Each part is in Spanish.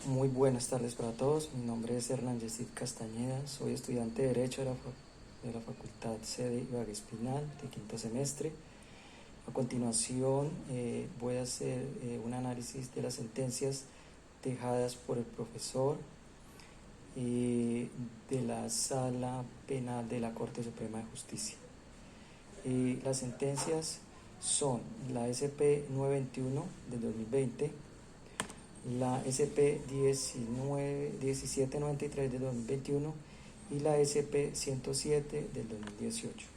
Muy buenas tardes para todos. Mi nombre es Hernán Yesid Castañeda. Soy estudiante de Derecho de la Facultad Sede Ibagué Espinal de quinto semestre. A continuación voy a hacer un análisis de las sentencias dejadas por el profesor de la Sala Penal de la Corte Suprema de Justicia. Las sentencias son la SP 921 del 2020, la SP 1793 del 2021 y la SP 107 del 2018.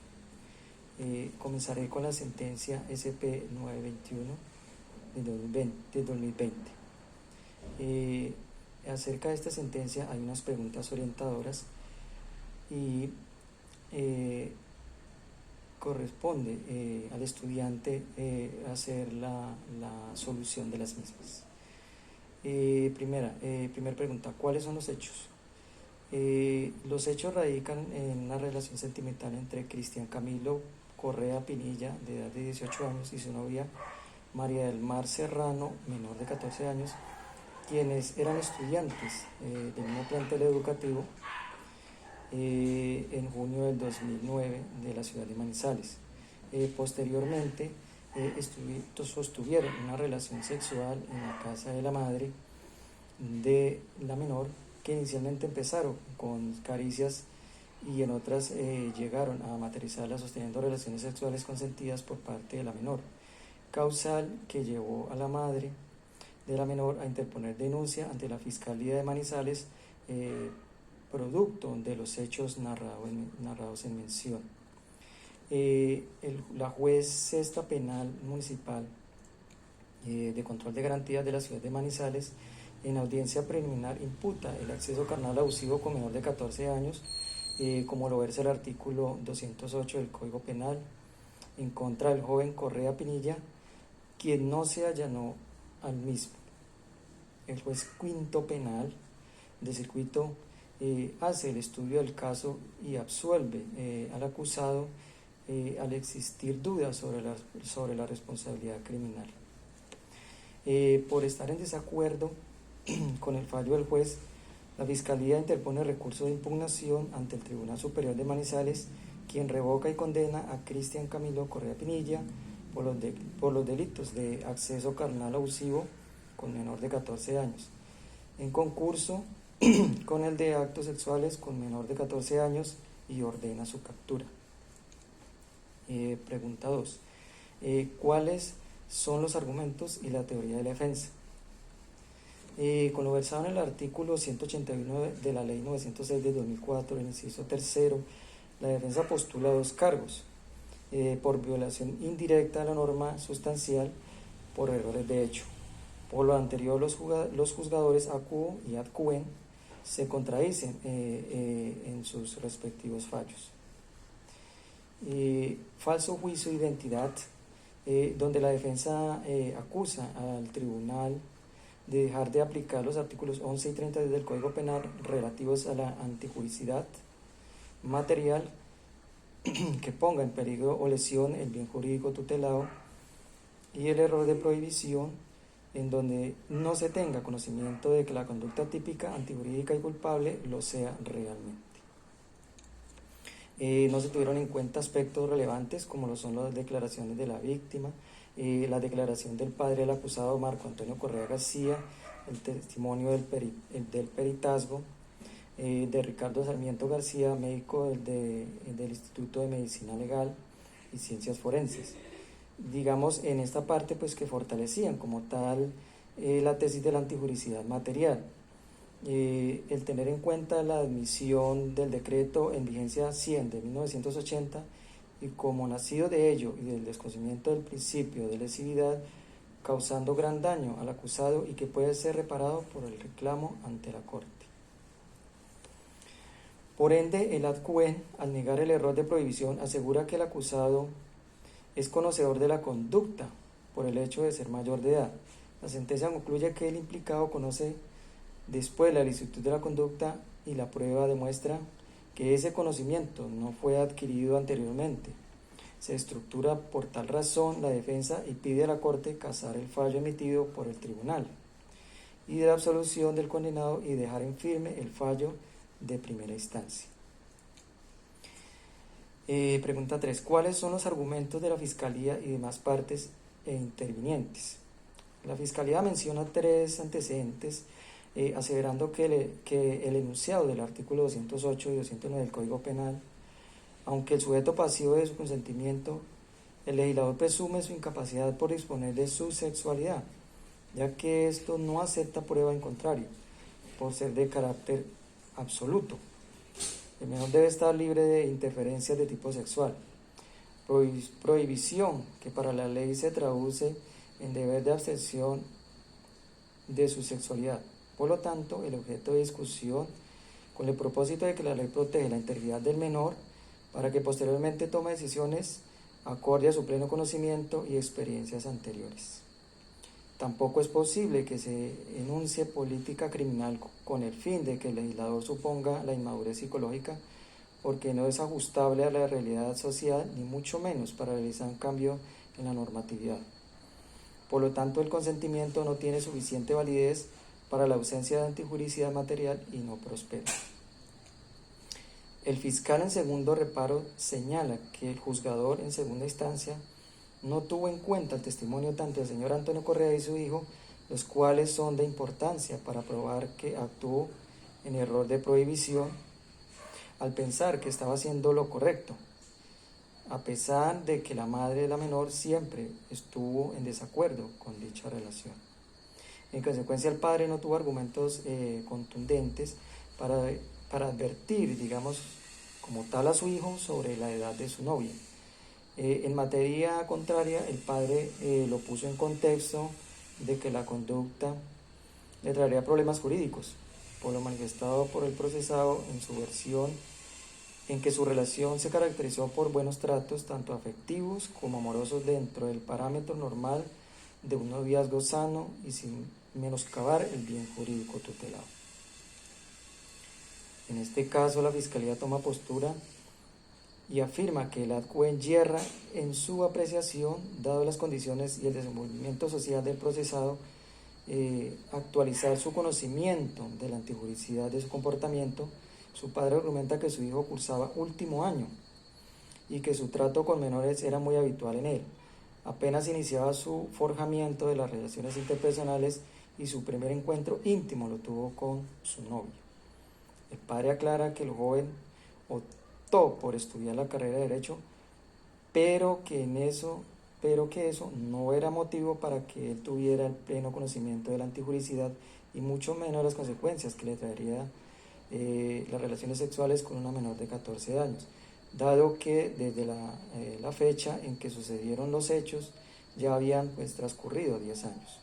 Comenzaré con la sentencia SP 921 del 2020. Acerca de esta sentencia hay unas preguntas orientadoras y corresponde al estudiante hacer la solución de las mismas. Primera pregunta, ¿cuáles son los hechos? Los hechos radican en una relación sentimental entre Cristian Camilo Correa Pinilla, de edad de 18 años, y su novia María del Mar Serrano, menor de 14 años, quienes eran estudiantes del mismo plantel educativo en junio del 2009 de la ciudad de Manizales. Posteriormente, sostuvieron una relación sexual en la casa de la madre de la menor, que inicialmente empezaron con caricias y en otras llegaron a materializarla sosteniendo relaciones sexuales consentidas por parte de la menor, causal que llevó a la madre de la menor a interponer denuncia ante la Fiscalía de Manizales producto de los hechos narrados en mención. La juez sexta penal municipal de control de garantías de la ciudad de Manizales, en audiencia preliminar, imputa el acceso carnal abusivo con menor de 14 años, como lo versa el artículo 208 del Código Penal, en contra del joven Correa Pinilla, quien no se allanó al mismo. El juez quinto penal de circuito hace el estudio del caso y absuelve al acusado al existir dudas sobre la responsabilidad criminal. Por estar en desacuerdo con el fallo del juez, la Fiscalía interpone recurso de impugnación ante el Tribunal Superior de Manizales, quien revoca y condena a Cristian Camilo Correa Pinilla por los delitos de acceso carnal abusivo con menor de 14 años, en concurso con el de actos sexuales con menor de 14 años, y ordena su captura. Pregunta 2. ¿Cuáles son los argumentos y la teoría de la defensa? Con lo versado en el artículo 181 de la Ley 906 de 2004, el inciso tercero, la defensa postula dos cargos: por violación indirecta a la norma sustancial, por errores de hecho. Por lo anterior, los juzgadores ACUO y ADCUEN se contradicen en sus respectivos fallos. Falso juicio de identidad, donde la defensa acusa al tribunal de dejar de aplicar los artículos 11 y 30 del Código Penal relativos a la antijuricidad material que ponga en peligro o lesión el bien jurídico tutelado, y el error de prohibición, en donde no se tenga conocimiento de que la conducta típica, antijurídica y culpable lo sea realmente. No se tuvieron en cuenta aspectos relevantes como lo son las declaraciones de la víctima, la declaración del padre del acusado Marco Antonio Correa García, el testimonio del peritazgo de Ricardo Sarmiento García, médico del Instituto de Medicina Legal y Ciencias Forenses. Digamos, en esta parte pues que fortalecían como tal la tesis de la antijuricidad material. El tener en cuenta la admisión del decreto en vigencia 100 de 1980, y como nacido de ello y del desconocimiento del principio de lesividad, causando gran daño al acusado y que puede ser reparado por el reclamo ante la Corte. Por ende, el ADCUEN, al negar el error de prohibición, asegura que el acusado es conocedor de la conducta por el hecho de ser mayor de edad. La sentencia concluye que el implicado conoce después la ilicitud de la conducta, y la prueba demuestra que ese conocimiento no fue adquirido anteriormente. Se estructura por tal razón la defensa y pide a la Corte casar el fallo emitido por el tribunal. y de la absolución del condenado y dejar en firme el fallo de primera instancia. Pregunta 3. ¿Cuáles son los argumentos de la Fiscalía y demás partes e intervinientes? La Fiscalía menciona 3 antecedentes, aseverando que el enunciado del artículo 208 y 209 del Código Penal, aunque el sujeto pasivo de su consentimiento, el legislador presume su incapacidad por disponer de su sexualidad, ya que esto no acepta prueba en contrario, por ser de carácter absoluto. El menor debe estar libre de interferencias de tipo sexual. Prohibición que para la ley se traduce en deber de abstención de su sexualidad. Por lo tanto, el objeto de discusión, con el propósito de que la ley protege la integridad del menor para que posteriormente tome decisiones acorde a su pleno conocimiento y experiencias anteriores. Tampoco es posible que se enuncie política criminal con el fin de que el legislador suponga la inmadurez psicológica, porque no es ajustable a la realidad social, ni mucho menos para realizar un cambio en la normatividad. Por lo tanto, el consentimiento no tiene suficiente validez para la ausencia de antijuricidad material y no prospera. El fiscal en segundo reparo señala que el juzgador en segunda instancia no tuvo en cuenta el testimonio tanto del señor Antonio Correa y su hijo, los cuales son de importancia para probar que actuó en error de prohibición al pensar que estaba haciendo lo correcto, a pesar de que la madre de la menor siempre estuvo en desacuerdo con dicha relación. En consecuencia, el padre no tuvo argumentos contundentes para advertir, digamos, como tal a su hijo sobre la edad de su novia. En materia contraria, el padre lo puso en contexto de que la conducta le traería problemas jurídicos, por lo manifestado por el procesado en su versión, en que su relación se caracterizó por buenos tratos, tanto afectivos como amorosos, dentro del parámetro normal de un noviazgo sano y sin menoscabar el bien jurídico tutelado. En este caso, la Fiscalía toma postura y afirma que el ADCUEN yerra en su apreciación, dado las condiciones y el desenvolvimiento social del procesado, actualizar su conocimiento de la antijuricidad de su comportamiento. Su padre argumenta que su hijo cursaba último año y que su trato con menores era muy habitual en él. Apenas iniciaba su forjamiento de las relaciones interpersonales y su primer encuentro íntimo lo tuvo con su novio. El padre aclara que el joven optó por estudiar la carrera de Derecho, pero que eso no era motivo para que él tuviera el pleno conocimiento de la antijuricidad y mucho menos las consecuencias que le traería las relaciones sexuales con una menor de 14 años, dado que desde la fecha en que sucedieron los hechos ya habían transcurrido 10 años.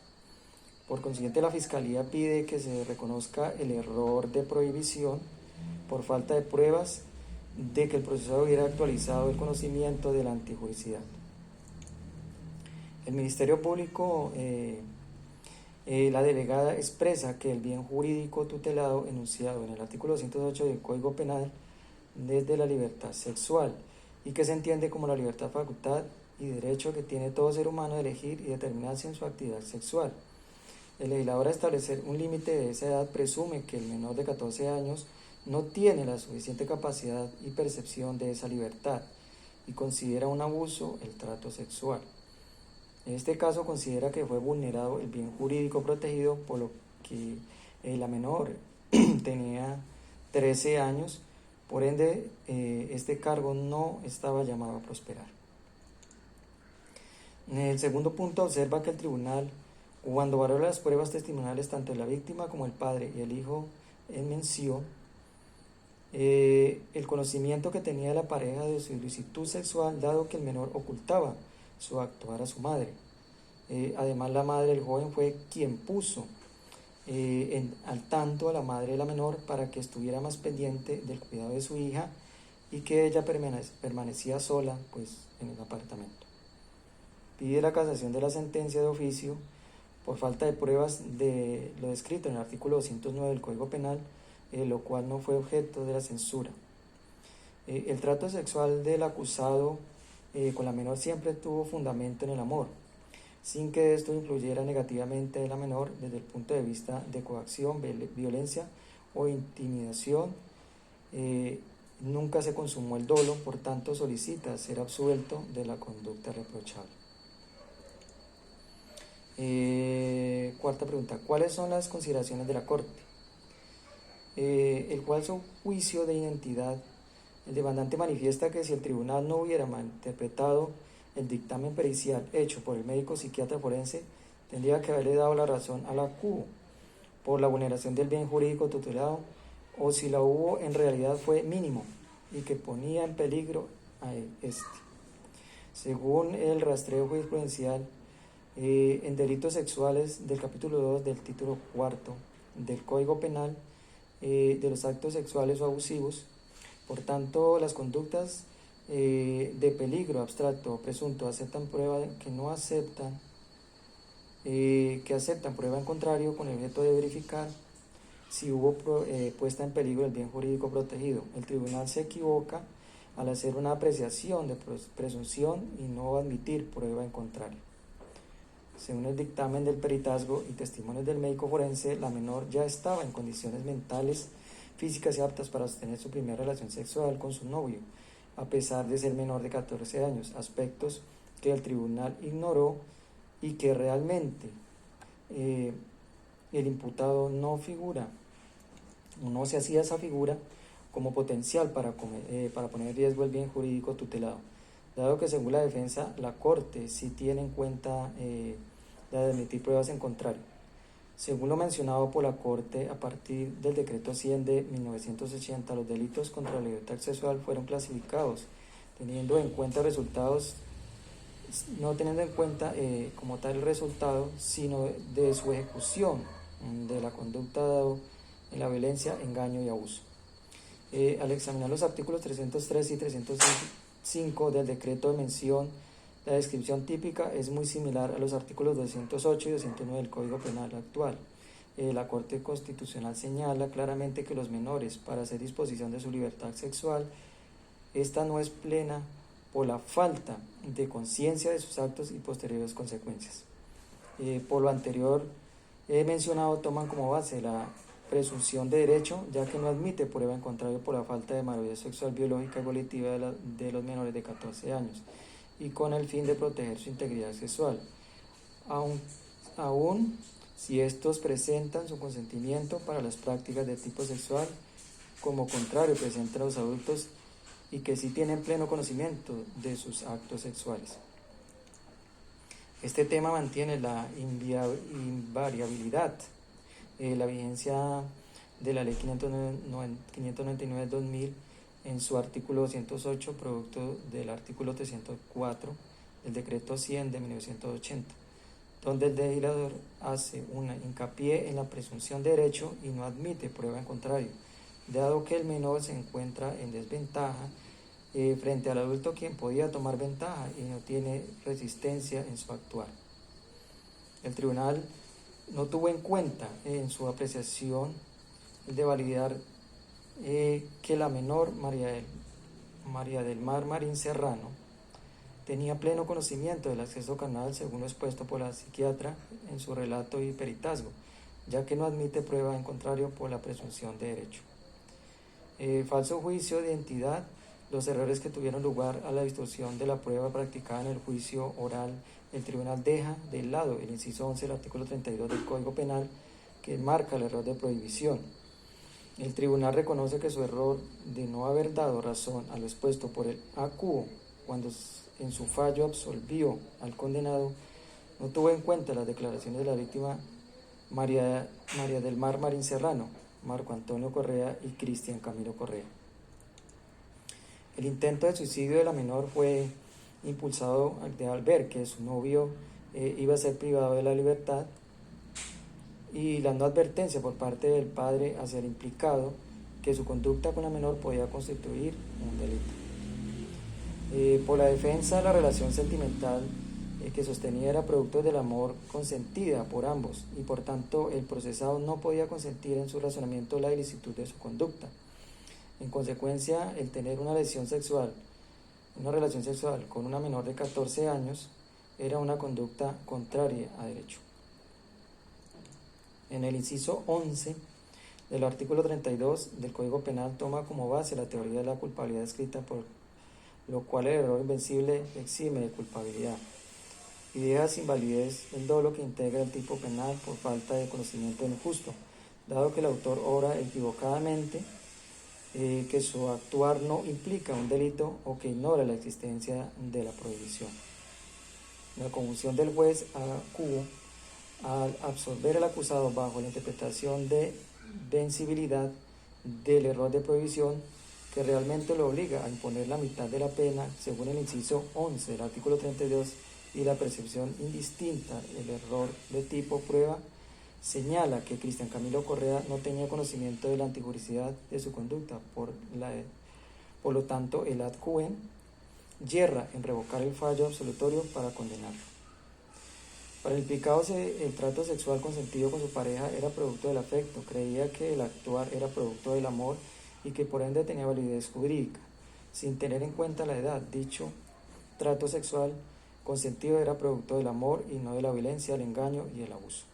Por consiguiente, la Fiscalía pide que se reconozca el error de prohibición por falta de pruebas de que el procesado hubiera actualizado el conocimiento de la antijuricidad. El Ministerio Público, la delegada expresa que el bien jurídico tutelado enunciado en el artículo 208 del Código Penal desde la libertad sexual y que se entiende como la libertad, facultad y derecho que tiene todo ser humano de elegir y determinarse en su actividad sexual. El legislador, a establecer un límite de esa edad, presume que el menor de 14 años no tiene la suficiente capacidad y percepción de esa libertad y considera un abuso el trato sexual. En este caso, considera que fue vulnerado el bien jurídico protegido, por lo que la menor tenía 13 años, por ende este cargo no estaba llamado a prosperar. En el segundo punto, observa que el tribunal, cuando valora las pruebas testimoniales tanto de la víctima como el padre y el hijo en mención, el conocimiento que tenía la pareja de su ilicitud sexual, dado que el menor ocultaba su actuar a su madre. Además, la madre del joven fue quien puso al tanto a la madre de la menor para que estuviera más pendiente del cuidado de su hija y que ella permanecía sola en el apartamento. Pide la casación de la sentencia de oficio por falta de pruebas de lo descrito en el artículo 209 del Código Penal, lo cual no fue objeto de la censura. El trato sexual del acusado con la menor siempre tuvo fundamento en el amor. sin que esto influyera negativamente en la menor desde el punto de vista de coacción, violencia o intimidación. Nunca se consumó el dolo, por tanto solicita ser absuelto de la conducta reprochable. Cuarta pregunta, ¿cuáles son las consideraciones de la Corte? El falso juicio de identidad. El demandante manifiesta que si el tribunal no hubiera malinterpretado el dictamen pericial hecho por el médico psiquiatra forense, tendría que haberle dado la razón a la CUO por la vulneración del bien jurídico tutelado, o si la hubo en realidad fue mínimo y que ponía en peligro a este. Según el rastreo jurisprudencial en delitos sexuales del capítulo 2 del título 4 del Código Penal, de los actos sexuales o abusivos, por tanto las conductas de peligro abstracto o presunto aceptan prueba que no aceptan que aceptan prueba en contrario con el objeto de verificar si hubo puesta en peligro el bien jurídico protegido. El tribunal se equivoca al hacer una apreciación de presunción y no admitir prueba en contrario. Según el dictamen del peritazgo y testimonios del médico forense, la menor ya estaba en condiciones mentales, físicas y aptas para sostener su primera relación sexual con su novio, a pesar de ser menor de 14 años, aspectos que el tribunal ignoró y que realmente el imputado no se hacía esa figura como potencial para poner en riesgo el bien jurídico tutelado, dado que según la defensa la Corte sí tiene en cuenta la de admitir pruebas en contrario. Según lo mencionado por la Corte, a partir del decreto 100 de 1980, los delitos contra la libertad sexual fueron clasificados teniendo en cuenta resultados, no teniendo en cuenta como tal el resultado, sino de su ejecución, de la conducta dado en la violencia, engaño y abuso. Al examinar los artículos 303 y 305 del decreto de mención, la descripción típica es muy similar a los artículos 208 y 209 del Código Penal actual. La Corte Constitucional señala claramente que los menores, para hacer disposición de su libertad sexual, esta no es plena por la falta de conciencia de sus actos y posteriores consecuencias. Por lo anterior mencionado, toman como base la presunción de derecho, ya que no admite prueba en contrario por la falta de madurez sexual biológica y volitiva de los menores de 14 años, y con el fin de proteger su integridad sexual, aun si estos presentan su consentimiento para las prácticas de tipo sexual, como contrario presentan los adultos y que sí tienen pleno conocimiento de sus actos sexuales. Este tema mantiene la invariabilidad, la vigencia de la Ley 599/2000 en su artículo 208, producto del artículo 304 del decreto 100 de 1980, donde el legislador hace una hincapié en la presunción de derecho y no admite prueba en contrario, dado que el menor se encuentra en desventaja frente al adulto, quien podía tomar ventaja y no tiene resistencia en su actuar. El tribunal no tuvo en cuenta en su apreciación de validar que la menor María del Mar Marín Serrano tenía pleno conocimiento del acceso carnal, según lo expuesto por la psiquiatra en su relato y peritazgo, ya que no admite prueba en contrario por la presunción de derecho. Falso juicio de identidad. Los errores que tuvieron lugar a la distorsión de la prueba practicada en el juicio oral. El tribunal deja de lado el inciso 11 del artículo 32 del Código Penal, que marca el error de prohibición. El tribunal reconoce que su error de no haber dado razón a lo expuesto por el ACUO cuando en su fallo absolvió al condenado, no tuvo en cuenta las declaraciones de la víctima María del Mar Marín Serrano, Marco Antonio Correa y Cristian Camilo Correa. El intento de suicidio de la menor fue impulsado al ver que su novio iba a ser privado de la libertad, y la no advertencia por parte del padre hacia el implicado que su conducta con la menor podía constituir un delito. Por la defensa, la relación sentimental que sostenía era producto del amor consentida por ambos, y por tanto el procesado no podía consentir en su razonamiento la ilicitud de su conducta. En consecuencia, el tener una relación sexual con una menor de 14 años era una conducta contraria a derecho. En el inciso 11 del artículo 32 del Código Penal toma como base la teoría de la culpabilidad escrita, por lo cual el error invencible exime de culpabilidad y deja sin validez el dolo que integra el tipo penal por falta de conocimiento de lo justo, dado que el autor obra equivocadamente, que su actuar no implica un delito o que ignora la existencia de la prohibición. La confusión del juez acuo al absolver al acusado bajo la interpretación de vencibilidad del error de prohibición, que realmente lo obliga a imponer la mitad de la pena según el inciso 11 del artículo 32, y la percepción indistinta del error de tipo prueba, señala que Cristian Camilo Correa no tenía conocimiento de la antijuricidad de su conducta, por lo tanto el ad quem yerra en revocar el fallo absolutorio para condenarlo. Para el implicado, el trato sexual consentido con su pareja era producto del afecto, creía que el actuar era producto del amor y que por ende tenía validez jurídica, sin tener en cuenta la edad. Dicho trato sexual consentido era producto del amor y no de la violencia, el engaño y el abuso.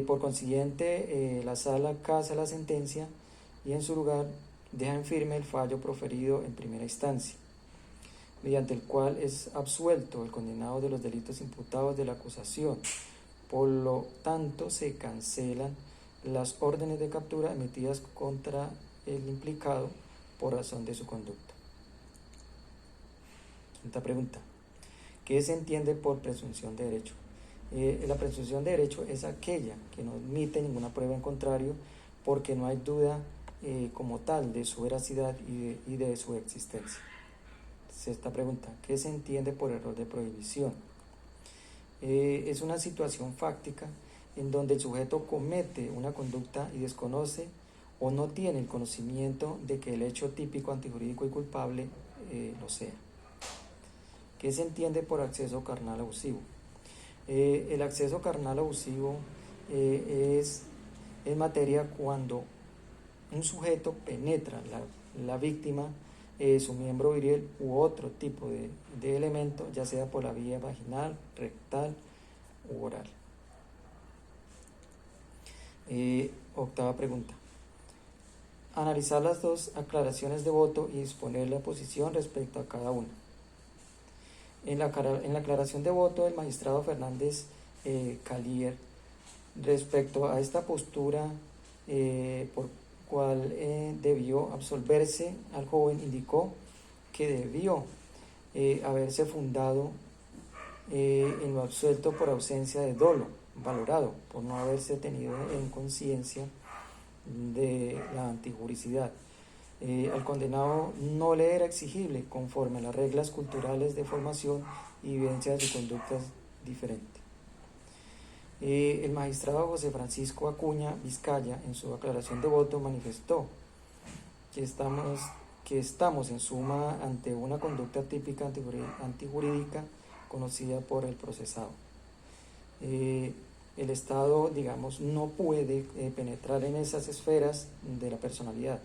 Por consiguiente, la sala casa la sentencia y en su lugar deja en firme el fallo proferido en primera instancia, mediante el cual es absuelto el condenado de los delitos imputados de la acusación. Por lo tanto, se cancelan las órdenes de captura emitidas contra el implicado por razón de su conducta. Quinta pregunta: ¿qué se entiende por presunción de derecho? La presunción de derecho es aquella que no admite ninguna prueba en contrario, porque no hay duda como tal de su veracidad y de su existencia. Sexta pregunta: ¿qué se entiende por error de prohibición? Es una situación fáctica en donde el sujeto comete una conducta y desconoce o no tiene el conocimiento de que el hecho típico, antijurídico y culpable lo sea. ¿Qué se entiende por acceso carnal abusivo? El acceso carnal abusivo es en materia cuando un sujeto penetra la víctima, su miembro viril u otro tipo de elemento, ya sea por la vía vaginal, rectal u oral. Octava pregunta: analizar las dos aclaraciones de voto y exponer la posición respecto a cada una. En la aclaración de voto del magistrado Fernández Calier respecto a esta postura por cual debió absolverse al joven, indicó que debió haberse fundado en lo absuelto por ausencia de dolo, valorado por no haberse tenido en conciencia de la antijuricidad. Al condenado no le era exigible conforme a las reglas culturales de formación y vivencia de su conducta diferente. El magistrado José Francisco Acuña Vizcaya, en su aclaración de voto, manifestó que estamos en suma ante una conducta típica antijurídica conocida por el procesado. El Estado, no puede penetrar en esas esferas de la personalidad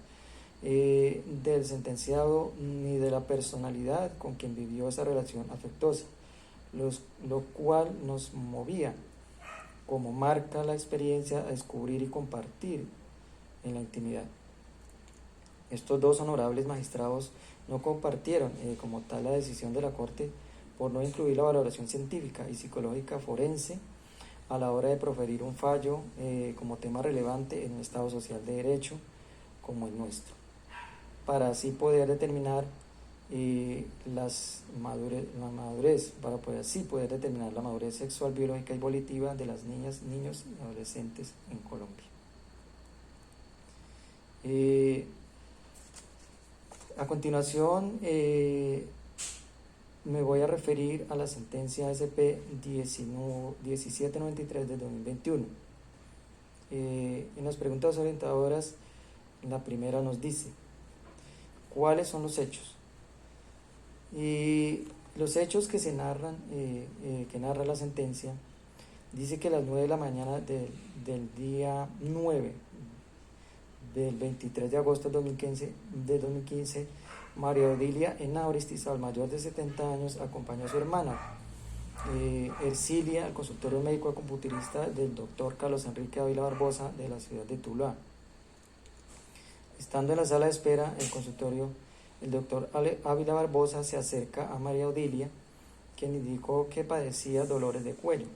del sentenciado ni de la personalidad con quien vivió esa relación afectuosa, lo cual nos movía, como marca la experiencia, a descubrir y compartir en la intimidad. Estos dos honorables magistrados no compartieron como tal la decisión de la Corte por no incluir la valoración científica y psicológica forense a la hora de proferir un fallo como tema relevante en un Estado social de derecho como el nuestro, para así poder determinar la madurez sexual, biológica y volitiva de las niñas, niños y adolescentes en Colombia. A continuación, me voy a referir a la sentencia SP 1793 de 2021. En las preguntas orientadoras, la primera nos dice: ¿cuáles son los hechos? Y los hechos que se narran, que narra la sentencia, dice que a las 9 de la mañana del día 9 del 23 de agosto de 2015, María Odilia Henao Oristizal, mayor de 70 años, acompañó a su hermana Ercilia al consultorio médico acupunturista del doctor Carlos Enrique Ávila Barbosa de la ciudad de Tuluá. Estando en la sala de espera, el consultorio, el doctor Ávila Barbosa se acerca a María Odilia, quien indicó que padecía dolores de cuello.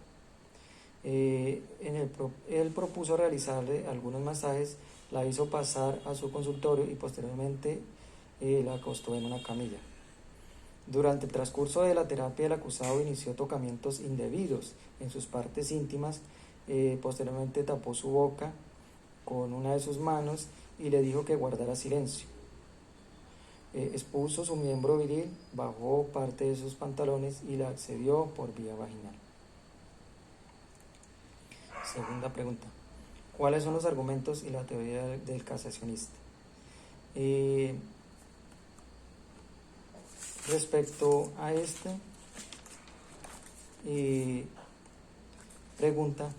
Él propuso realizarle algunos masajes, la hizo pasar a su consultorio y posteriormente la acostó en una camilla. Durante el transcurso de la terapia, el acusado inició tocamientos indebidos en sus partes íntimas, posteriormente tapó su boca con una de sus manos y le dijo que guardara silencio. Expuso su miembro viril, bajó parte de sus pantalones y la accedió por vía vaginal. Segunda pregunta. ¿Cuáles son los argumentos y la teoría del casacionista? Respecto a esta pregunta,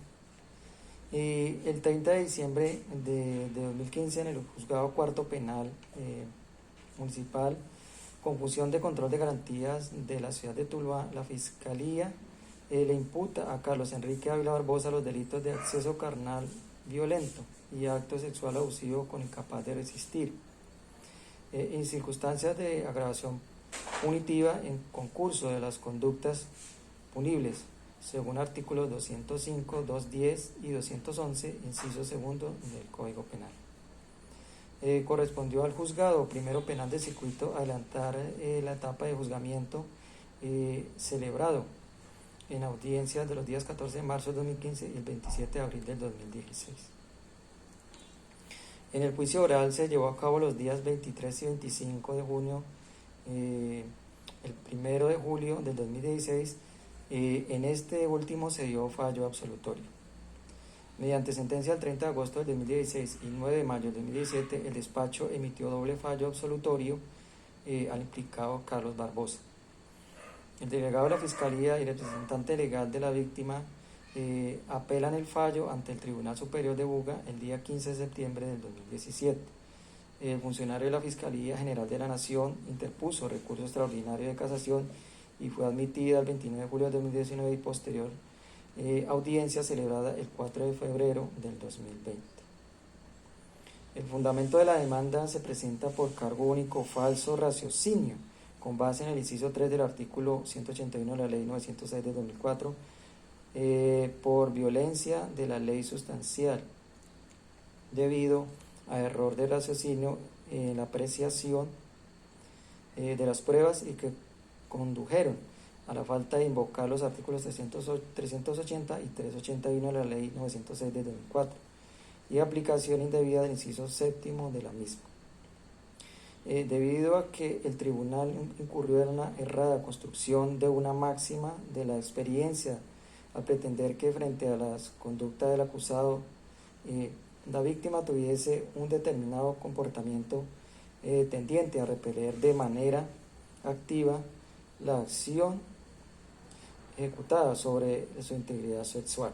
el 30 de diciembre de 2015 en el Juzgado Cuarto Penal Municipal, con función de control de garantías de la ciudad de Tuluá, la Fiscalía le imputa a Carlos Enrique Ávila Barbosa los delitos de acceso carnal violento y acto sexual abusivo con incapaz de resistir, en circunstancias de agravación punitiva en concurso de las conductas punibles, según artículos 205, 210 y 211, inciso segundo del Código Penal. Correspondió al juzgado primero penal de circuito adelantar la etapa de juzgamiento celebrado en audiencias de los días 14 de marzo de 2015 y el 27 de abril del 2016. En el juicio oral se llevó a cabo los días 23 y 25 de junio, el 1 de julio del 2016, en este último se dio fallo absolutorio. Mediante sentencia del 30 de agosto del 2016 y 9 de mayo del 2017, el despacho emitió doble fallo absolutorio al implicado Carlos Barbosa. El delegado de la Fiscalía y el representante legal de la víctima apelan el fallo ante el Tribunal Superior de Buga el día 15 de septiembre del 2017. El funcionario de la Fiscalía General de la Nación interpuso recurso extraordinario de casación y fue admitida el 29 de julio del 2019 y posterior audiencia celebrada el 4 de febrero del 2020. El fundamento de la demanda se presenta por cargo único falso raciocinio, con base en el inciso 3 del artículo 181 de la Ley 906 de 2004, por violencia de la ley sustancial, debido a error de raciocinio en la apreciación de las pruebas y que condujeron a la falta de invocar los artículos 380 y 381 de la Ley 906 de 2004 y aplicación indebida del inciso séptimo de la misma. Debido a que el tribunal incurrió en una errada construcción de una máxima de la experiencia al pretender que frente a las conductas del acusado la víctima tuviese un determinado comportamiento tendiente a repeler de manera activa la acción ejecutada sobre su integridad sexual.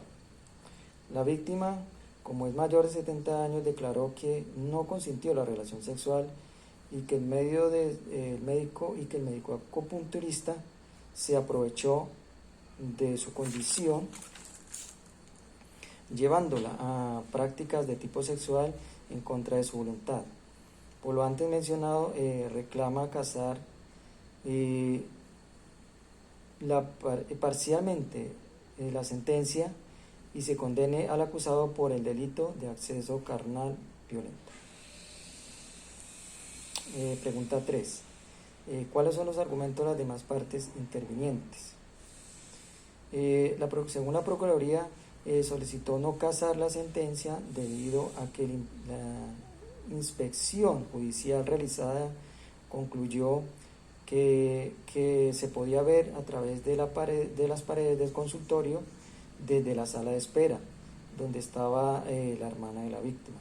La víctima, como es mayor de 70 años, declaró que no consintió la relación sexual y que el médico acupunturista se aprovechó de su condición, llevándola a prácticas de tipo sexual en contra de su voluntad. Por lo antes mencionado, reclama casar parcialmente la sentencia y se condene al acusado por el delito de acceso carnal violento. Pregunta 3. ¿Cuáles son los argumentos de las demás partes intervinientes? Según la Procuraduría, solicitó no casar la sentencia debido a que la inspección judicial realizada concluyó que se podía ver a través de las paredes del consultorio desde la sala de espera, donde estaba la hermana de la víctima.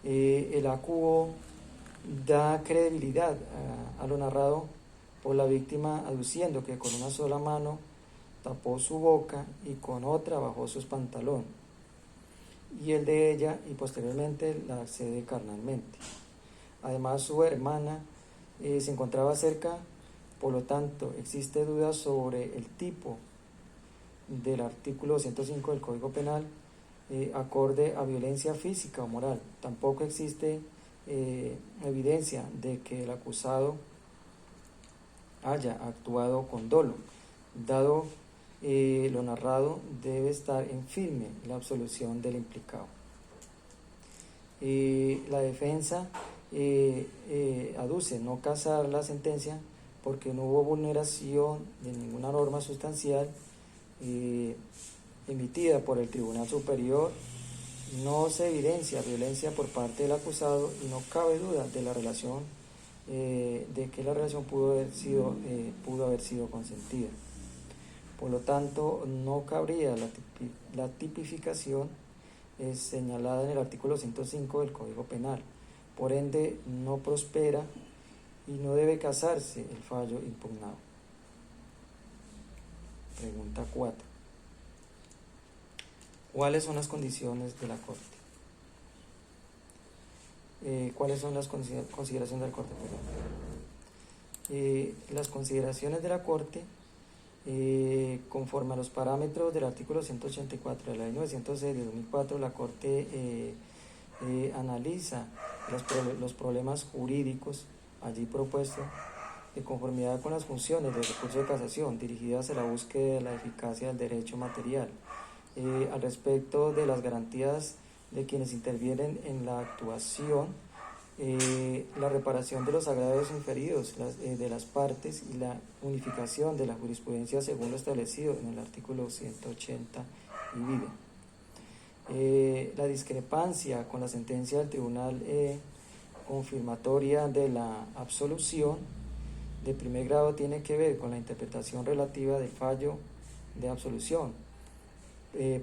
El acuo da credibilidad a lo narrado por la víctima, aduciendo que con una sola mano tapó su boca y con otra bajó sus pantalones, y el de ella, y posteriormente la accede carnalmente. Además, su hermana se encontraba cerca Por lo tanto, existe duda sobre el tipo del artículo 205 del Código Penal acorde a violencia física o moral. Tampoco existe evidencia de que el acusado haya actuado con dolo. Dado lo narrado, debe estar en firme la absolución del implicado. La defensa aduce no casar la sentencia porque no hubo vulneración de ninguna norma sustancial emitida por el Tribunal Superior, no se evidencia violencia por parte del acusado y no cabe duda de la relación, de que la relación pudo haber sido consentida. Por lo tanto, no cabría la tipificación señalada en el artículo 105 del Código Penal. Por ende, no prospera y no debe casarse el fallo impugnado. Pregunta 4. ¿Cuáles son las condiciones de la Corte? ¿Cuáles son las consideraciones de la Corte? Las consideraciones de la Corte, conforme a los parámetros del artículo 184 de la Ley 906 de 2004, la Corte analiza los problemas jurídicos allí propuestos de conformidad con las funciones del recurso de casación dirigidas a la búsqueda de la eficacia del derecho material, al respecto de las garantías de quienes intervienen en la actuación, la reparación de los agravios inferidos de las partes y la unificación de la jurisprudencia según lo establecido en el artículo 180 y vive. La discrepancia con la sentencia del tribunal confirmatoria de la absolución de primer grado tiene que ver con la interpretación relativa del fallo de absolución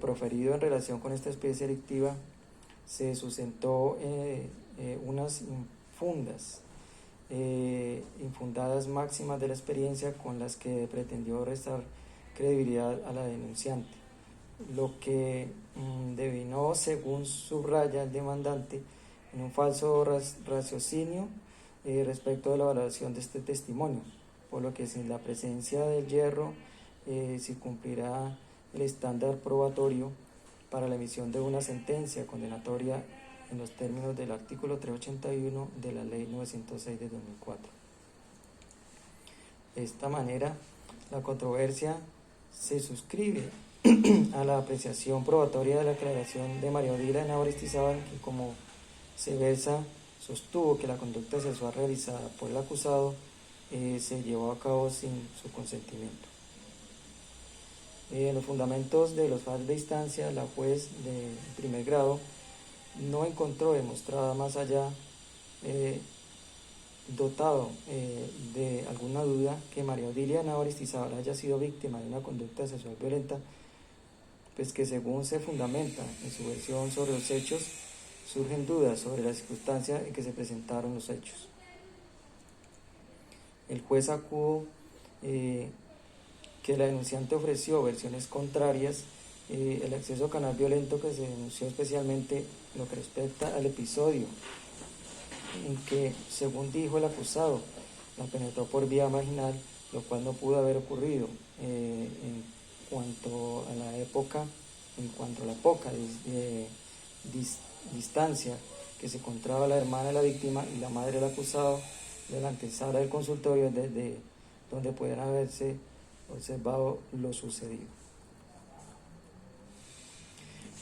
proferido en relación con esta especie delictiva. Se sustentó unas infundadas máximas de la experiencia con las que pretendió restar credibilidad a la denunciante, lo que devinó, según subraya el demandante, en un falso raciocinio respecto de la valoración de este testimonio, por lo que sin la presencia del hierro se cumplirá el estándar probatorio para la emisión de una sentencia condenatoria en los términos del artículo 381 de la Ley 906 de 2004. De esta manera, la controversia se suscribe a la apreciación probatoria de la declaración de María Odilia Henao Aristizábal, que como se versa sostuvo que la conducta sexual realizada por el acusado se llevó a cabo sin su consentimiento. En los fundamentos de los fallos de instancia, la juez de primer grado no encontró demostrada más allá dotado de alguna duda que María Odilia Henao Aristizábal haya sido víctima de una conducta sexual violenta, pues que según se fundamenta en su versión sobre los hechos, surgen dudas sobre la circunstancia en que se presentaron los hechos. El juez acudió que la denunciante ofreció versiones contrarias, el acceso canal violento que se denunció especialmente lo que respecta al episodio en que, según dijo el acusado, la penetró por vía vaginal, lo cual no pudo haber ocurrido en cuanto a la poca distancia que se encontraba la hermana de la víctima y la madre del acusado de la antesala del consultorio, desde donde pueden haberse observado lo sucedido.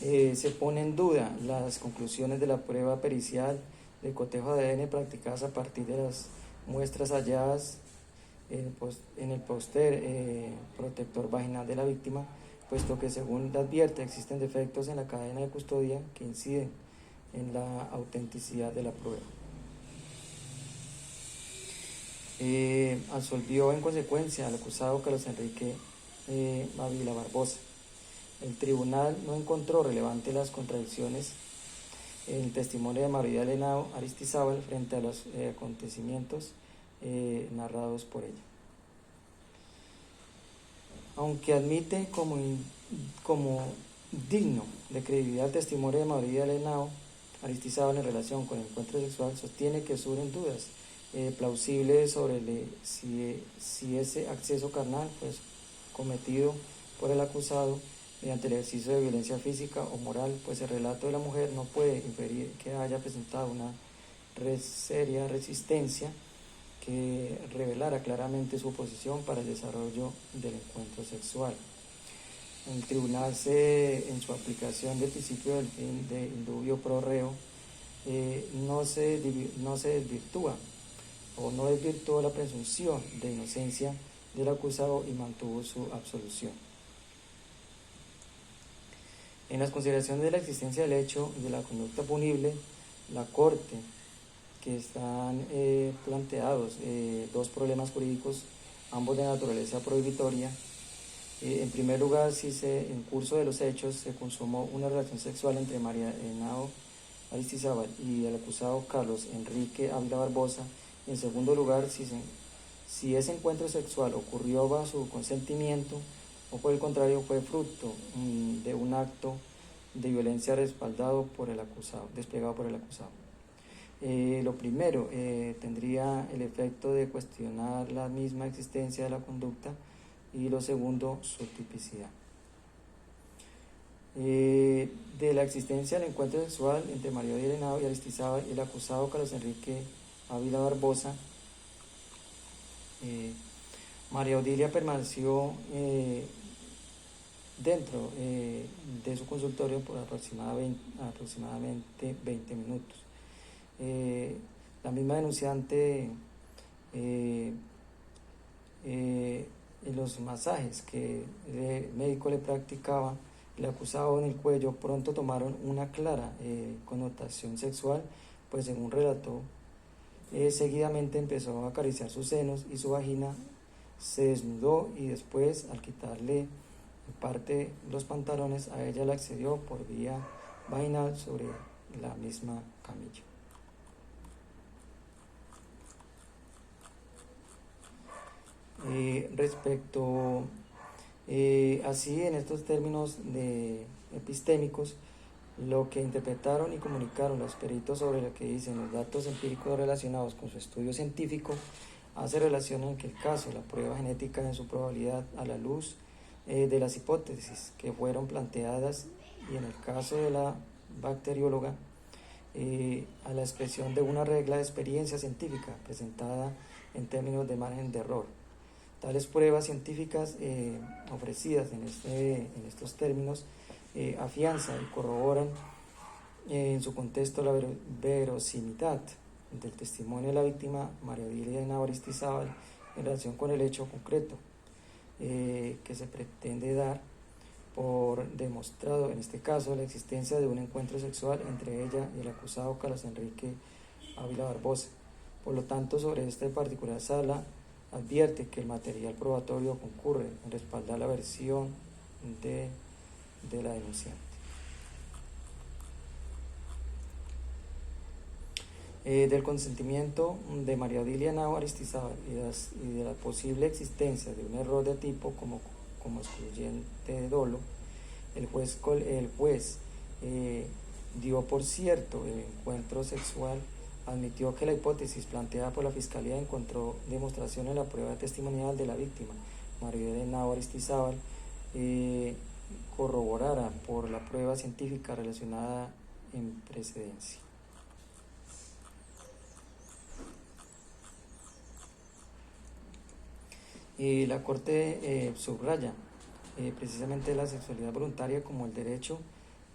Se pone en duda las conclusiones de la prueba pericial de cotejo de ADN practicadas a partir de las muestras halladas en el protector vaginal de la víctima, puesto que, según advierte, existen defectos en la cadena de custodia que inciden en la autenticidad de la prueba. Absolvió en consecuencia al acusado Carlos Enrique Ávila Barbosa. El tribunal no encontró relevante las contradicciones en el testimonio de María Odilia Henao Aristizábal frente a los acontecimientos narrados por ella. Aunque admite como digno de credibilidad el testimonio de María Odilia Henao Aristizábal en relación con el encuentro sexual, sostiene que surgen dudas plausible sobre si ese acceso carnal pues cometido por el acusado mediante el ejercicio de violencia física o moral, pues el relato de la mujer no puede inferir que haya presentado una seria resistencia que revelara claramente su oposición para el desarrollo del encuentro sexual. El tribunal, en su aplicación del principio del fin de indubio pro reo, no se desvirtúa o no desvirtuó la presunción de inocencia del acusado y mantuvo su absolución. En las consideraciones de la existencia del hecho y de la conducta punible, la Corte, que están planteados dos problemas jurídicos, ambos de naturaleza prohibitoria. En primer lugar, si en curso de los hechos se consumó una relación sexual entre María Henao Aristizábal y el acusado Carlos Enrique Ávila Barbosa. En segundo lugar, si ese encuentro sexual ocurrió bajo su consentimiento o por el contrario fue fruto de un acto de violencia desplegado por el acusado. Lo primero tendría el efecto de cuestionar la misma existencia de la conducta y lo segundo, su tipicidad. De la existencia del encuentro sexual entre María Odilia Henao y Aristizábal y el acusado Carlos Enrique Ávila Barbosa, María Odilia permaneció dentro de su consultorio por aproximadamente 20 minutos. La misma denunciante en los masajes que el médico le practicaba, el acusado en el cuello, pronto tomaron una clara connotación sexual, pues según relató, seguidamente empezó a acariciar sus senos y su vagina, se desnudó y después, al quitarle en parte los pantalones, a ella la accedió por vía vaginal sobre la misma camilla. Respecto así en estos términos epistémicos, lo que interpretaron y comunicaron los peritos sobre lo que dicen los datos empíricos relacionados con su estudio científico hace relación en que el caso, la prueba genética en su probabilidad a la luz de las hipótesis que fueron planteadas y en el caso de la bacterióloga a la expresión de una regla de experiencia científica presentada en términos de margen de error. Tales pruebas científicas ofrecidas en estos términos afianzan y corroboran en su contexto la verosimilidad del testimonio de la víctima María Odilia Henao Aristizábal en relación con el hecho concreto que se pretende dar por demostrado en este caso la existencia de un encuentro sexual entre ella y el acusado Carlos Enrique Ávila Barbosa. Por lo tanto, sobre esta particular sala advierte que el material probatorio concurre en respaldar la versión de la denunciante. Del consentimiento de María Odilia Henao Aristizábal y de la posible existencia de un error de tipo como excluyente de dolo, el juez dio por cierto el encuentro sexual, admitió que la hipótesis planteada por la Fiscalía encontró demostración en la prueba testimonial de la víctima, María Odilia Henao Aristizábal, corroborada por la prueba científica relacionada en precedencia. La Corte subraya precisamente la sexualidad voluntaria como el derecho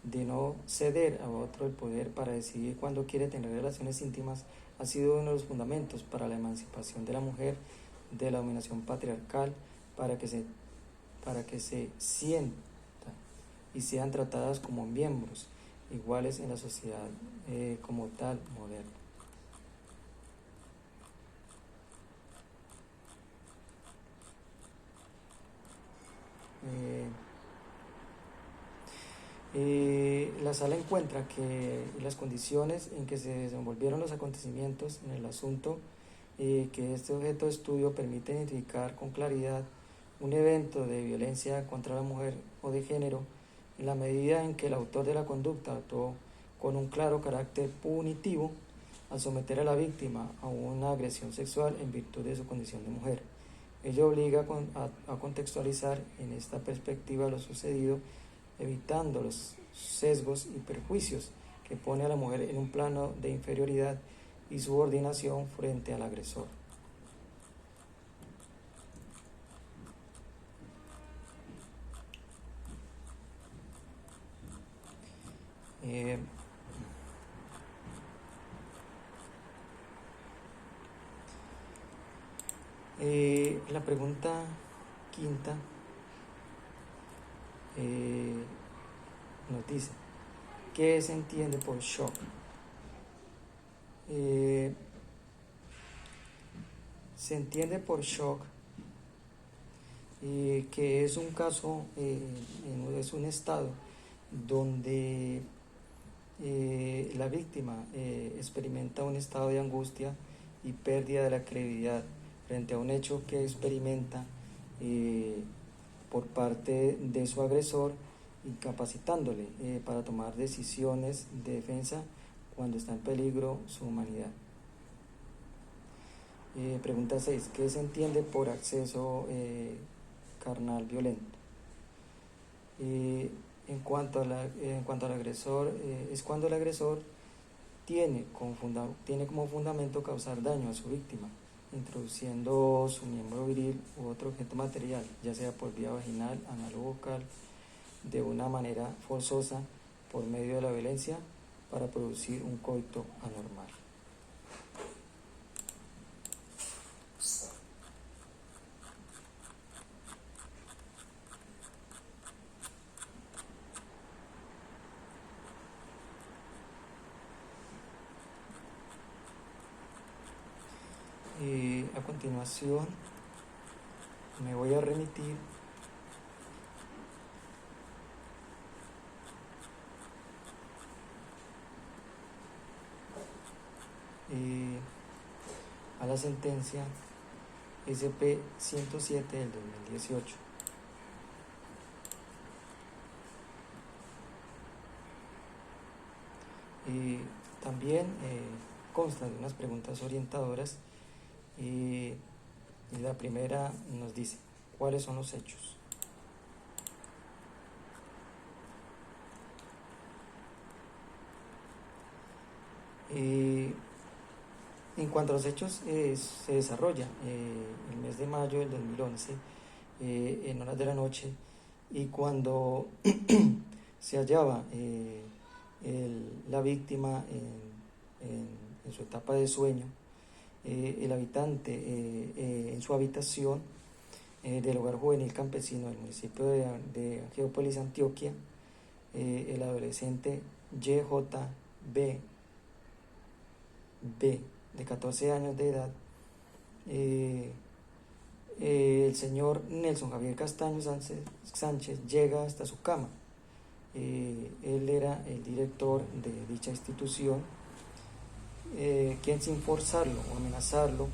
de no ceder a otro el poder para decidir cuándo quiere tener relaciones íntimas ha sido uno de los fundamentos para la emancipación de la mujer de la dominación patriarcal, para que se sienta y sean tratadas como miembros iguales en la sociedad como tal moderna. La sala encuentra que las condiciones en que se desenvolvieron los acontecimientos en el asunto que este objeto de estudio permite identificar con claridad un evento de violencia contra la mujer o de género en la medida en que el autor de la conducta actuó con un claro carácter punitivo al someter a la víctima a una agresión sexual en virtud de su condición de mujer. Ello obliga a contextualizar en esta perspectiva lo sucedido, evitando los sesgos y perjuicios que pone a la mujer en un plano de inferioridad y subordinación frente al agresor. La pregunta quinta nos dice, ¿qué se entiende por shock? Se entiende por shock que es un caso, es un estado donde la víctima experimenta un estado de angustia y pérdida de la credibilidad frente a un hecho que experimenta por parte de su agresor, incapacitándole para tomar decisiones de defensa cuando está en peligro su humanidad. Pregunta 6. ¿Qué se entiende por acceso carnal violento? En cuanto al agresor, es cuando el agresor tiene como fundamento causar daño a su víctima, introduciendo su miembro viril u otro objeto material, ya sea por vía vaginal, anal o vocal, de una manera forzosa por medio de la violencia para producir un coito anormal. A continuación me voy a remitir a la sentencia SP 107 del 2018. También consta de unas preguntas orientadoras y la primera nos dice, ¿cuáles son los hechos? En cuanto a los hechos, se desarrolla el mes de mayo del 2011, en horas de la noche, y cuando se hallaba la víctima en su etapa de sueño, el habitante en su habitación del hogar juvenil campesino del municipio de Angeópolis, Antioquia, el adolescente YJB de 14 años de edad, el señor Nelson Javier Castaño Sánchez llega hasta su cama. Él era el director de dicha institución, quien sin forzarlo o amenazarlo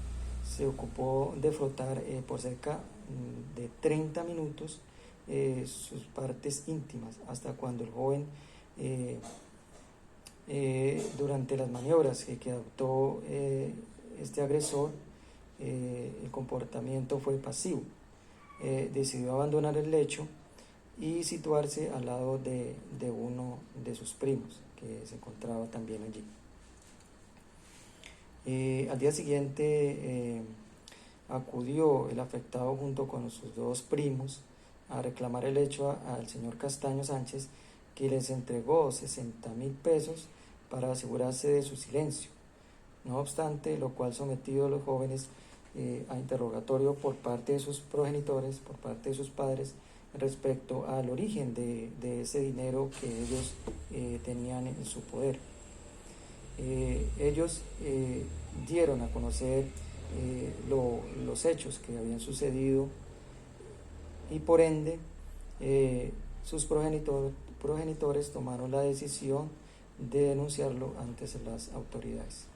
se ocupó de frotar por cerca de 30 minutos sus partes íntimas, hasta cuando el joven durante las maniobras que adoptó este agresor, el comportamiento fue pasivo. Decidió abandonar el lecho y situarse al lado de uno de sus primos, que se encontraba también allí. Al día siguiente acudió el afectado junto con sus dos primos a reclamar el hecho al señor Castaño Sánchez, que les entregó 60,000 pesos para asegurarse de su silencio. No obstante, lo cual sometido a los jóvenes a interrogatorio por parte de sus progenitores, por parte de sus padres, respecto al origen de ese dinero que ellos tenían en su poder. Ellos dieron a conocer los hechos que habían sucedido y por ende sus progenitores tomaron la decisión de denunciarlo ante las autoridades.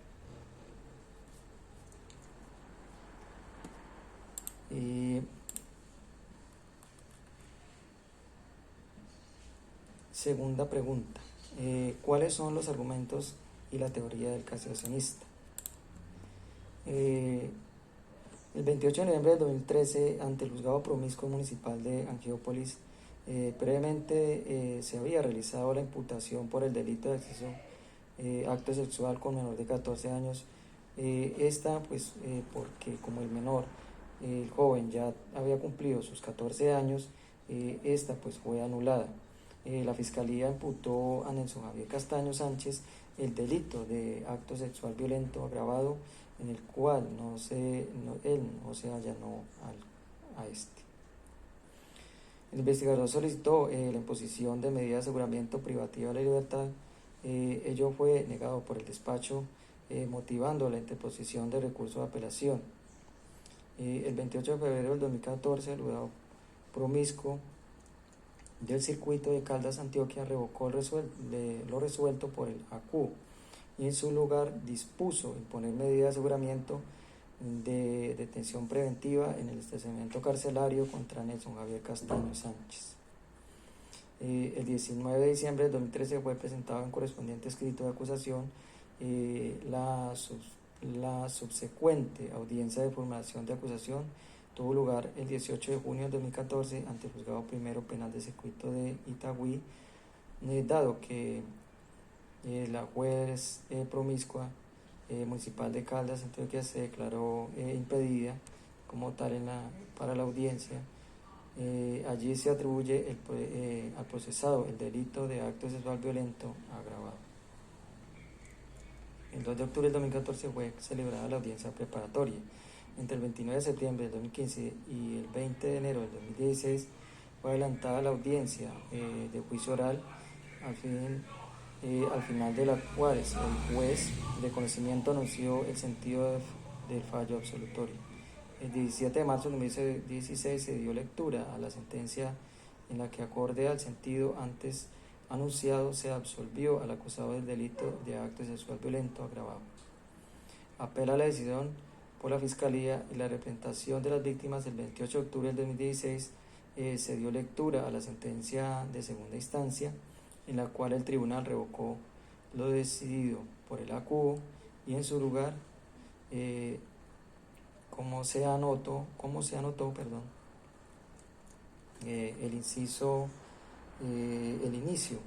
Segunda pregunta, ¿cuáles son los argumentos y la teoría del casacionista? Eh, el 28 de noviembre del 2013, ante el Juzgado Promiscuo Municipal de Angiópolis, previamente se había realizado la imputación por el delito de acceso acto sexual con menor de 14 años. Esta, pues, porque como el menor, el joven ya había cumplido sus 14 años, esta pues fue anulada. La Fiscalía imputó a Nelson Javier Castaño Sánchez el delito de acto sexual violento agravado, en el cual él no se allanó a este. El investigador solicitó la imposición de medida de aseguramiento privativa de la libertad. Ello fue negado por el despacho, motivando la interposición de recurso de apelación. El 28 de febrero del 2014, el juzgado promiscuo del circuito de Caldas, Antioquia, revocó lo resuelto por el ACU y en su lugar dispuso imponer medida de aseguramiento de detención preventiva en el establecimiento carcelario contra Nelson Javier Castaño Sánchez. El 19 de diciembre del 2013 fue presentado en correspondiente escrito de acusación. La subsecuente audiencia de formulación de acusación tuvo lugar el 18 de junio del 2014 ante el Juzgado Primero Penal de Circuito de Itagüí, dado que la juez promiscua municipal de Caldas, Antioquia, se declaró impedida como tal para la audiencia. Allí se atribuye al procesado el delito de acto sexual violento agravado. El 2 de octubre del 2014 fue celebrada la audiencia preparatoria. Entre el 29 de septiembre del 2015 y el 20 de enero del 2016 fue adelantada la audiencia de juicio oral, al final de la cual el juez de conocimiento anunció el sentido del fallo absolutorio. El 17 de marzo de 2016 se dio lectura a la sentencia en la que, acorde al sentido antes anunciado, se absolvió al acusado del delito de acto sexual violento agravado. Apela a la decisión por la Fiscalía y la representación de las víctimas. El 28 de octubre del 2016 se dio lectura a la sentencia de segunda instancia, en la cual el tribunal revocó lo decidido por el ACU y en su lugar, como se anotó, el inicio,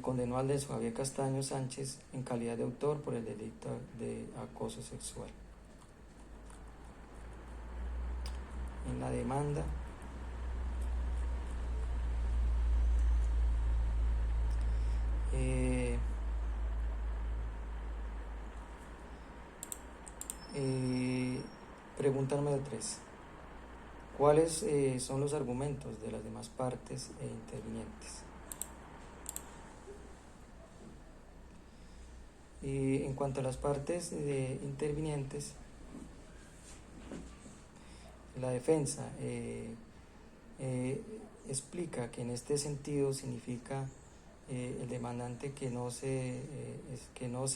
condenó al Nelson Javier Castaño Sánchez en calidad de autor por el delito de acoso sexual. En la demanda, pregunta número 3. ¿Cuáles son los argumentos de las demás partes e intervinientes? En cuanto a las partes intervinientes, la defensa explica que en este sentido significa el demandante que no se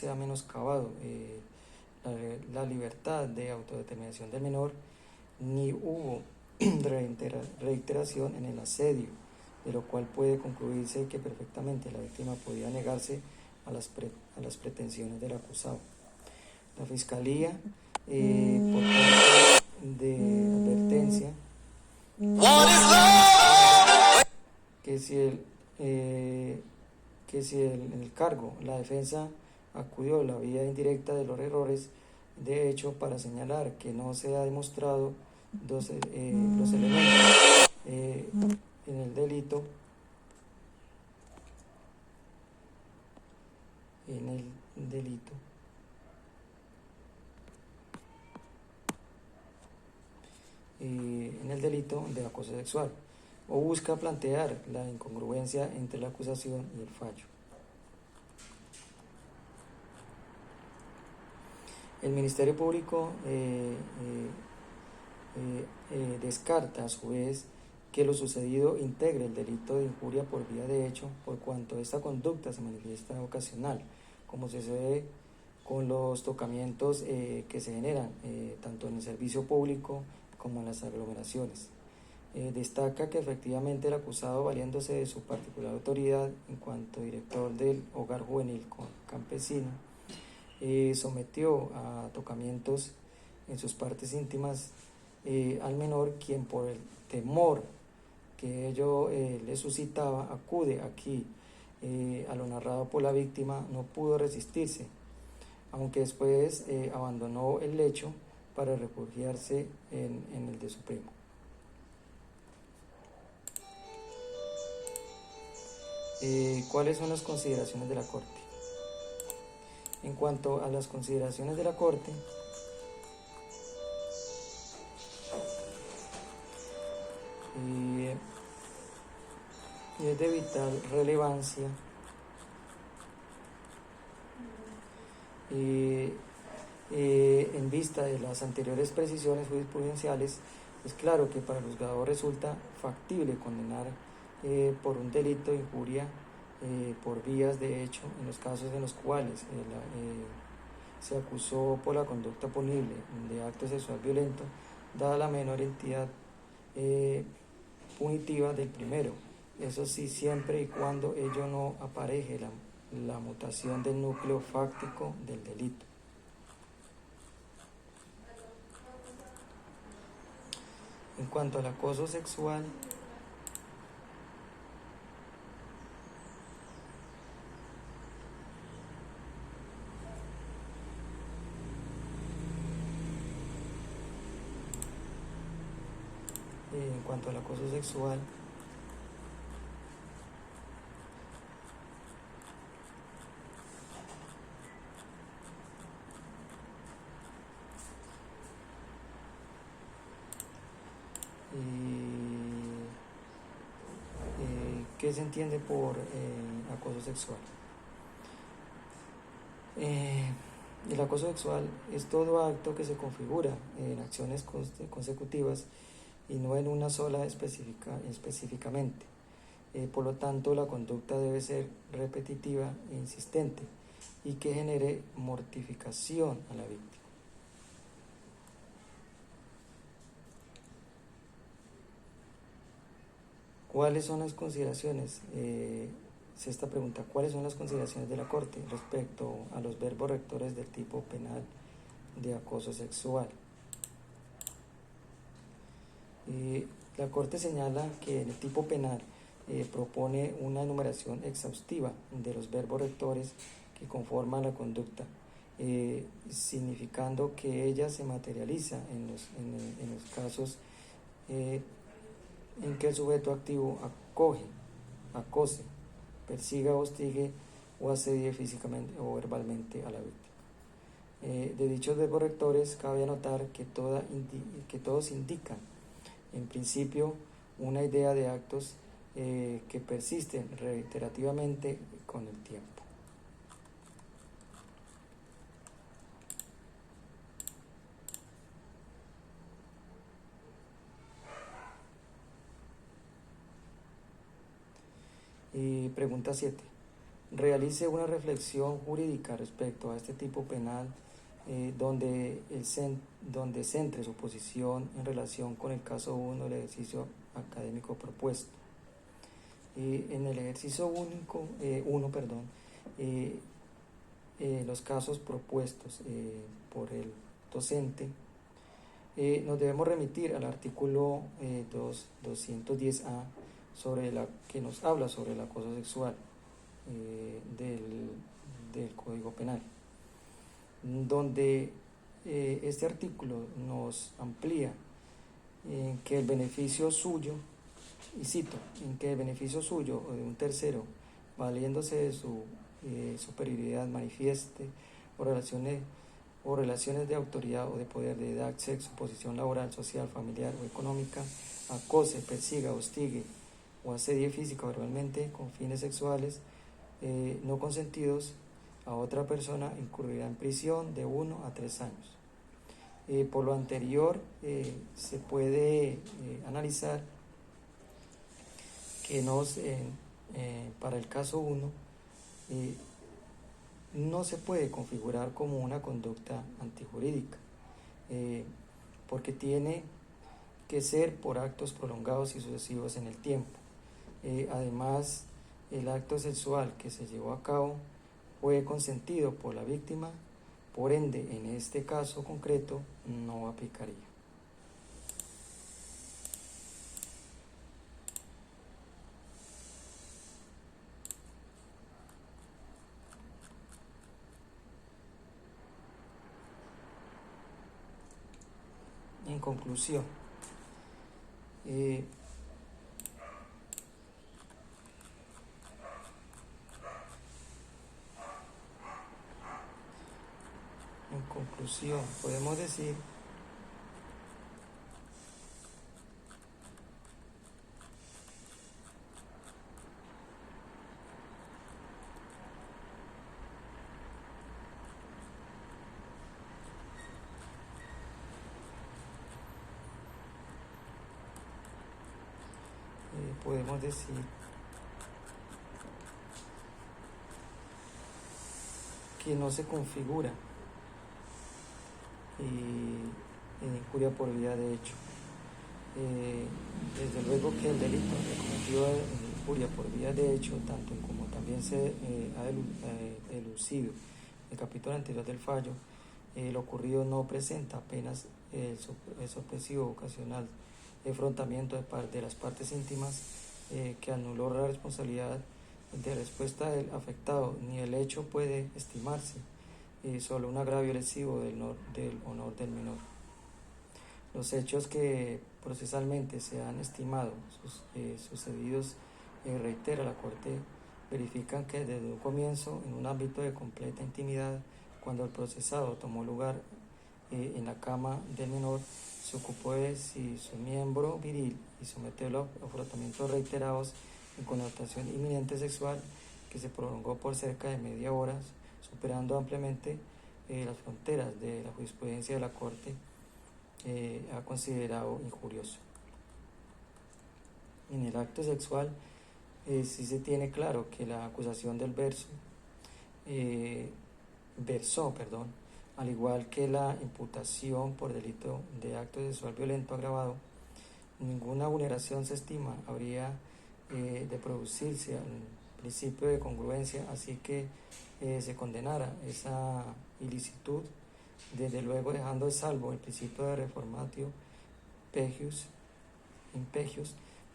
ha menoscabado la libertad de autodeterminación del menor, ni hubo reiteración en el asedio, de lo cual puede concluirse que perfectamente la víctima podía negarse a las pretensiones del acusado. La Fiscalía, por parte de advertencia, que si el cargo, la defensa acudió a la vía indirecta de los errores de hecho para señalar que no se ha demostrado los elementos en el delito, de acoso sexual, o busca plantear la incongruencia entre la acusación y el fallo. El Ministerio Público descarta a su vez que lo sucedido integre el delito de injuria por vía de hecho, por cuanto esta conducta se manifiesta ocasional, como se ve con los tocamientos que se generan tanto en el servicio público como en las aglomeraciones. Destaca que efectivamente el acusado, valiéndose de su particular autoridad en cuanto director del hogar juvenil campesino, sometió a tocamientos en sus partes íntimas al menor, quien por el temor que ello le suscitaba acude aquí a lo narrado por la víctima, no pudo resistirse, aunque después abandonó el lecho para refugiarse en el de su primo. ¿Cuáles son las consideraciones de la Corte? En cuanto a las consideraciones de la Corte, es de vital relevancia en vista de las anteriores precisiones jurisprudenciales. Es claro que para el juzgador resulta factible condenar por un delito de injuria por vías de hecho en los casos en los cuales se acusó por la conducta punible de acto sexual violento, dada la menor entidad punitiva del primero. Eso sí, siempre y cuando ello no apareje la mutación del núcleo fáctico del delito. En cuanto al acoso sexual, ¿qué se entiende por acoso sexual? El acoso sexual es todo acto que se configura en acciones consecutivas y no en una sola específicamente. Por lo tanto, la conducta debe ser repetitiva e insistente y que genere mortificación a la víctima. ¿Cuáles son las consideraciones? Sexta pregunta, ¿cuáles son las consideraciones de la Corte respecto a los verbos rectores del tipo penal de acoso sexual? La Corte señala que el tipo penal propone una enumeración exhaustiva de los verbos rectores que conforman la conducta, significando que ella se materializa en los casos en que el sujeto activo acoge, acose, persiga, hostigue o asedie físicamente o verbalmente a la víctima. De dichos verbos rectores cabe anotar que todos indican, en principio, una idea de actos que persisten reiterativamente con el tiempo. Pregunta 7. Realice una reflexión jurídica respecto a este tipo penal donde centre su posición en relación con el caso 1 del ejercicio académico propuesto. En el ejercicio 1, los casos propuestos por el docente, nos debemos remitir al artículo 210A que nos habla sobre el acoso sexual del Código Penal, donde este artículo nos amplía en que el beneficio suyo, y cito, en que el beneficio suyo o de un tercero, valiéndose de su superioridad manifieste o relaciones de autoridad o de poder de edad, sexo, posición laboral, social, familiar o económica, acose, persiga, hostigue o asedie física o verbalmente con fines sexuales no consentidos a otra persona, incurrirá en prisión de 1 a 3 años. Por lo anterior, se puede analizar que para el caso 1 no se puede configurar como una conducta antijurídica, porque tiene que ser por actos prolongados y sucesivos en el tiempo. Además, el acto sexual que se llevó a cabo fue consentido por la víctima, Por ende, en este caso concreto, no aplicaría. En conclusión, podemos decir que no se configura en injuria por vía de hecho. Desde luego que el delito cometido en injuria por vía de hecho, tanto como también se ha elucido en el capítulo anterior del fallo, lo ocurrido no presenta apenas el sorpresivo ocasional enfrentamiento de las partes íntimas que anuló la responsabilidad de respuesta del afectado, ni el hecho puede estimarse solo un agravio lesivo del honor del menor. Los hechos que procesalmente se han estimado sucedidos, reitera la Corte, verifican que desde un comienzo, en un ámbito de completa intimidad, cuando el procesado tomó lugar en la cama del menor, se ocupó de su miembro viril y sometió a frotamientos reiterados en connotación inminente sexual que se prolongó por cerca de media hora, superando ampliamente las fronteras de la jurisprudencia de la Corte, ha considerado injurioso. En el acto sexual sí se tiene claro que la acusación del versó, al igual que la imputación por delito de acto sexual violento agravado, ninguna vulneración se estima habría de producirse al principio de congruencia, así que se condenara esa ilicitud, desde luego dejando de salvo el principio de reformatio impegius,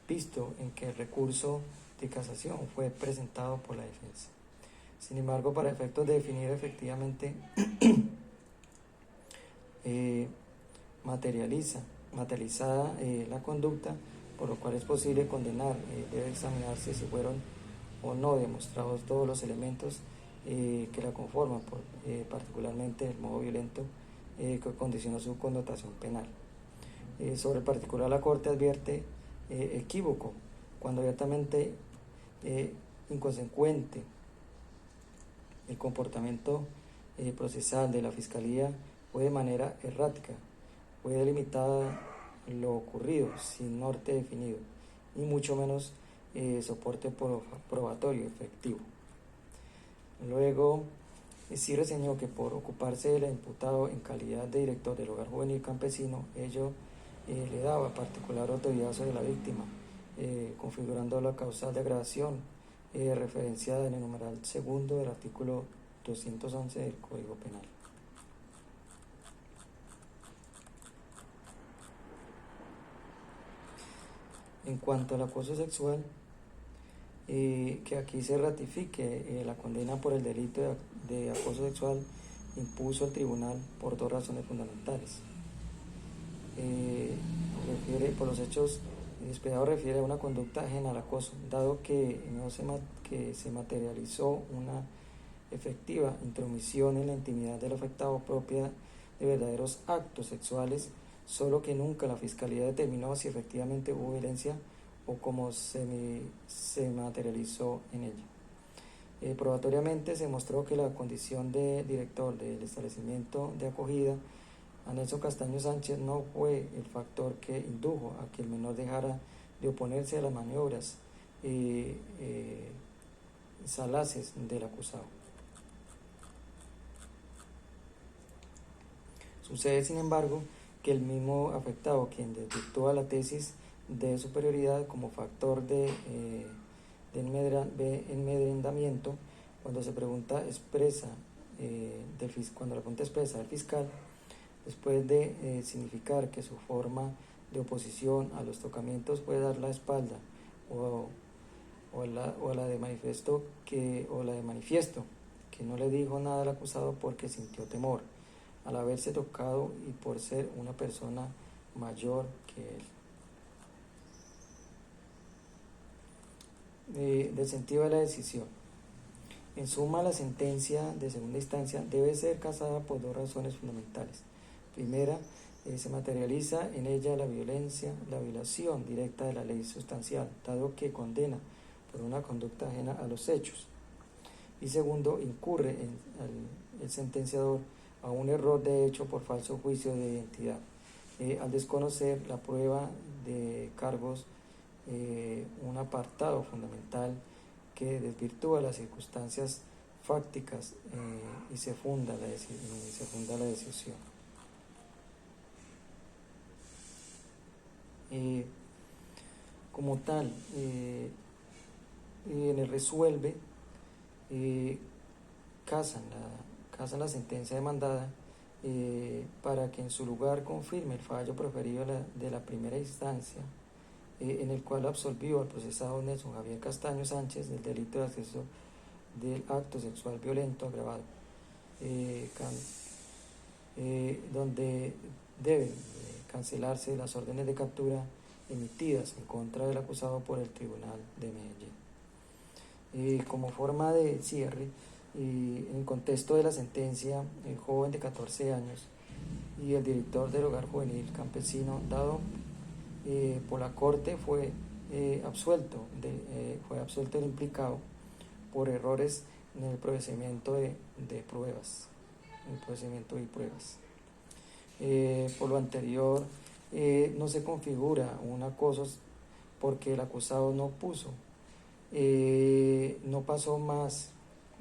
visto en que el recurso de casación fue presentado por la defensa. Sin embargo, para efectos de definir efectivamente materializada la conducta, por lo cual es posible condenar, debe examinarse si fueron o no demostrados todos los elementos que la conforman, particularmente el modo violento que condicionó su connotación penal. Sobre el particular, la Corte advierte equívoco cuando abiertamente inconsecuente el comportamiento procesal de la Fiscalía fue de manera errática, fue delimitada lo ocurrido sin norte definido, y mucho menos soporte probatorio efectivo. Luego, sí reseñó que por ocuparse del imputado en calidad de director del hogar juvenil campesino, ello le daba particular autoridad sobre la víctima, configurando la causal de agravación referenciada en el numeral segundo del artículo 211 del Código Penal. En cuanto al acoso sexual, que aquí se ratifique la condena por el delito de acoso sexual impuso al tribunal por dos razones fundamentales. Refiere por los hechos, el expediado refiere a una conducta ajena al acoso, dado que se materializó una efectiva intromisión en la intimidad del afectado propia de verdaderos actos sexuales, solo que nunca la Fiscalía determinó si efectivamente hubo violencia o cómo se materializó en ella. Probatoriamente se mostró que la condición de director del establecimiento de acogida a Nelson Castaño Sánchez no fue el factor que indujo a que el menor dejara de oponerse a las maniobras salaces del acusado. Sucede, sin embargo, que el mismo afectado, quien desvirtúa la tesis de superioridad como factor de enmedrendamiento, cuando se pregunta expresa cuando la pregunta expresa del fiscal, después de significar que su forma de oposición a los tocamientos puede dar la espalda o la de manifiesto que no le dijo nada al acusado porque sintió temor al haberse tocado y por ser una persona mayor que él. Del sentido de la decisión. En suma, la sentencia de segunda instancia debe ser casada por dos razones fundamentales. Primera, se materializa en ella la violación directa de la ley sustancial, dado que condena por una conducta ajena a los hechos. Y segundo, incurre el sentenciador a un error de hecho por falso juicio de identidad, al desconocer la prueba de cargos, un apartado fundamental que desvirtúa las circunstancias fácticas y se funda la decisión. Como tal, en el resuelve, casan la sentencia demandada para que en su lugar confirme el fallo proferido de la primera instancia, en el cual absolvió al procesado Nelson Javier Castaño Sánchez del delito de acceso del acto sexual violento agravado, donde deben cancelarse las órdenes de captura emitidas en contra del acusado por el Tribunal de Medellín. Como forma de cierre, en el contexto de la sentencia, el joven de 14 años y el director del hogar juvenil campesino dado por la Corte fue absuelto el implicado por errores en el procesamiento de pruebas. Por lo anterior, no se configura un acoso porque el acusado no pasó más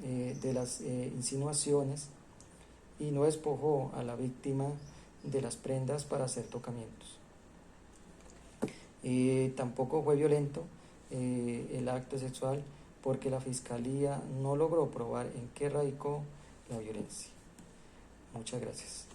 de las insinuaciones y no despojó a la víctima de las prendas para hacer tocamientos. Tampoco fue violento el acto sexual porque la Fiscalía no logró probar en qué radicó la violencia. Muchas gracias.